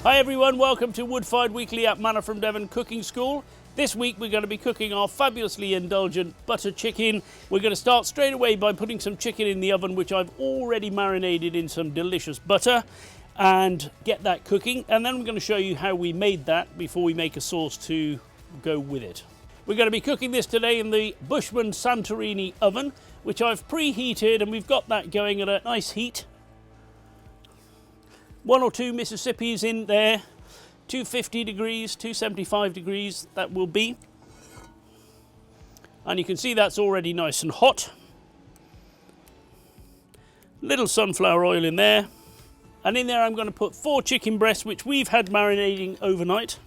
Hi everyone, welcome to Woodfired Weekly at Manna from Devon Cooking School. This week we're going to be cooking our fabulously indulgent butter chicken. We're going to start straight away by putting some chicken in the oven, which I've already marinated in some delicious butter, and get that cooking. And then we're going to show you how we made that before we make a sauce to go with it. We're going to be cooking this today in the Bushman Santorini oven, which I've preheated, and we've got that going at a nice heat. 1 or 2 Mississippis in there, 250 degrees, 275 degrees that will be. And you can see that's already nice and hot. Little sunflower oil in there. And in there I'm going to put 4 chicken breasts, which we've had marinating overnight.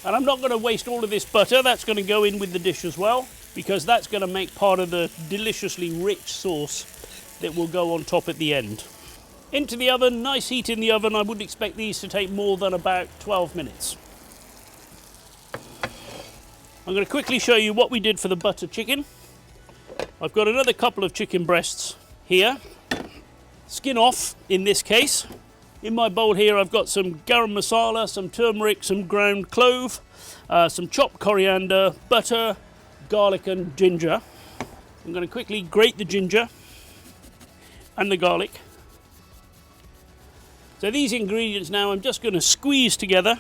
And I'm not going to waste all of this butter. That's going to go in with the dish as well, because that's going to make part of the deliciously rich sauce that will go on top at the end. Into the oven, nice heat in the oven. I wouldn't expect these to take more than about 12 minutes. I'm going to quickly show you what we did for the butter chicken. I've got another couple of chicken breasts here. Skin off in this case. In my bowl here I've got some garam masala, some turmeric, some ground clove, some chopped coriander, butter, garlic and ginger. I'm going to quickly grate the ginger and the garlic. So these ingredients now I'm just going to squeeze together.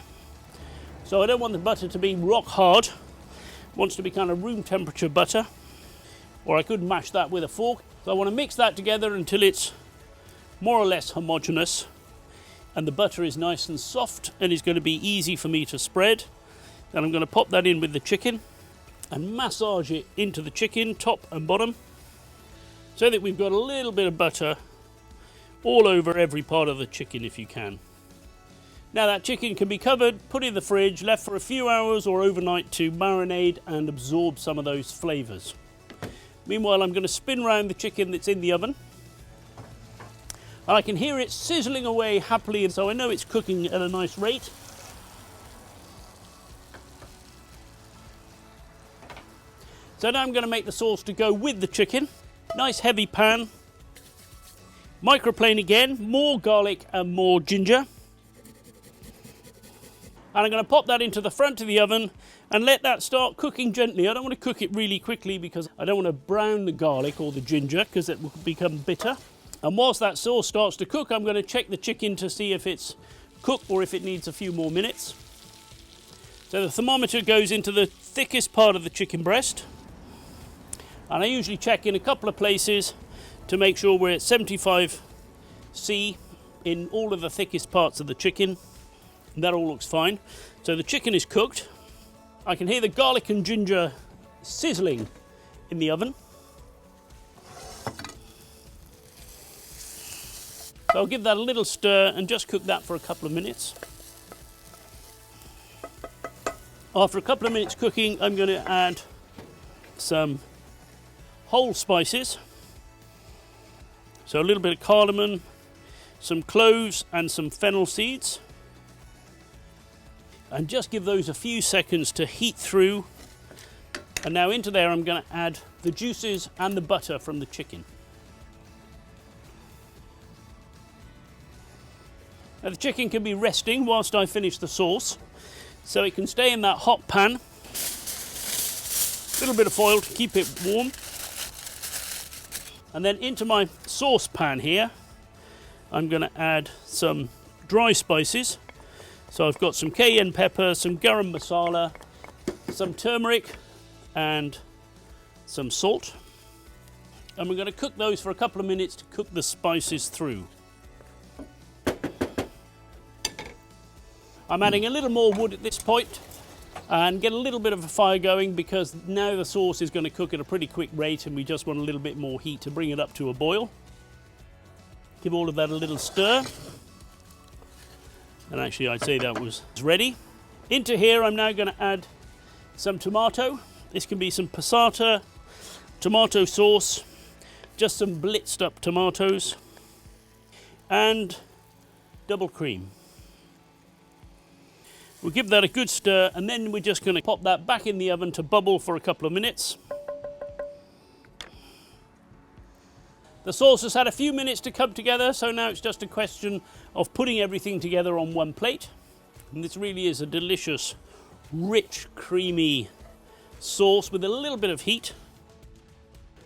So I don't want the butter to be rock hard. It wants to be kind of room temperature butter. Or I could mash that with a fork. So I want to mix that together until it's more or less homogeneous. And the butter is nice and soft and is going to be easy for me to spread. Then I'm going to pop that in with the chicken and massage it into the chicken, top and bottom, so that we've got a little bit of butter all over every part of the chicken if you can. Now that chicken can be covered, put in the fridge, left for a few hours or overnight to marinate and absorb some of those flavours. Meanwhile, I'm going to spin round the chicken that's in the oven. And I can hear it sizzling away happily, and so I know it's cooking at a nice rate. So now I'm going to make the sauce to go with the chicken. Nice heavy pan. Microplane again, more garlic and more ginger. And I'm going to pop that into the front of the oven and let that start cooking gently. I don't want to cook it really quickly because I don't want to brown the garlic or the ginger because it will become bitter. And whilst that sauce starts to cook, I'm going to check the chicken to see if it's cooked or if it needs a few more minutes. So the thermometer goes into the thickest part of the chicken breast. And I usually check in a couple of places to make sure we're at 75 C in all of the thickest parts of the chicken. And that all looks fine. So the chicken is cooked. I can hear the garlic and ginger sizzling in the oven. So I'll give that a little stir and just cook that for a couple of minutes. After a couple of minutes cooking, I'm going to add some whole spices. So a little bit of cardamom, some cloves and some fennel seeds. And just give those a few seconds to heat through. And now into there I'm going to add the juices and the butter from the chicken. Now the chicken can be resting whilst I finish the sauce, so it can stay in that hot pan. A little bit of foil to keep it warm. And then into my saucepan here, I'm going to add some dry spices. So I've got some cayenne pepper, some garam masala, some turmeric and some salt. And we're going to cook those for a couple of minutes to cook the spices through. I'm adding a little more wood at this point and get a little bit of a fire going because now the sauce is going to cook at a pretty quick rate and we just want a little bit more heat to bring it up to a boil. Give all of that a little stir. And actually I'd say that was ready. Into here I'm now going to add some tomato. This can be some passata, tomato sauce, just some blitzed up tomatoes and double cream. We'll give that a good stir and then we're just going to pop that back in the oven to bubble for a couple of minutes. The sauce has had a few minutes to come together, so now it's just a question of putting everything together on one plate. And this really is a delicious, rich, creamy sauce with a little bit of heat.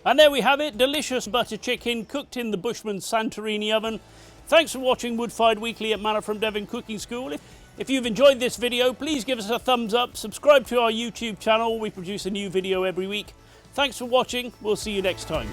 And there we have it, delicious butter chicken cooked in the Bushman Santorini oven. Thanks for watching Woodfired Weekly at Manna from Devon Cooking School. If you've enjoyed this video, please give us a thumbs up, subscribe to our YouTube channel. We produce a new video every week. Thanks for watching, we'll see you next time.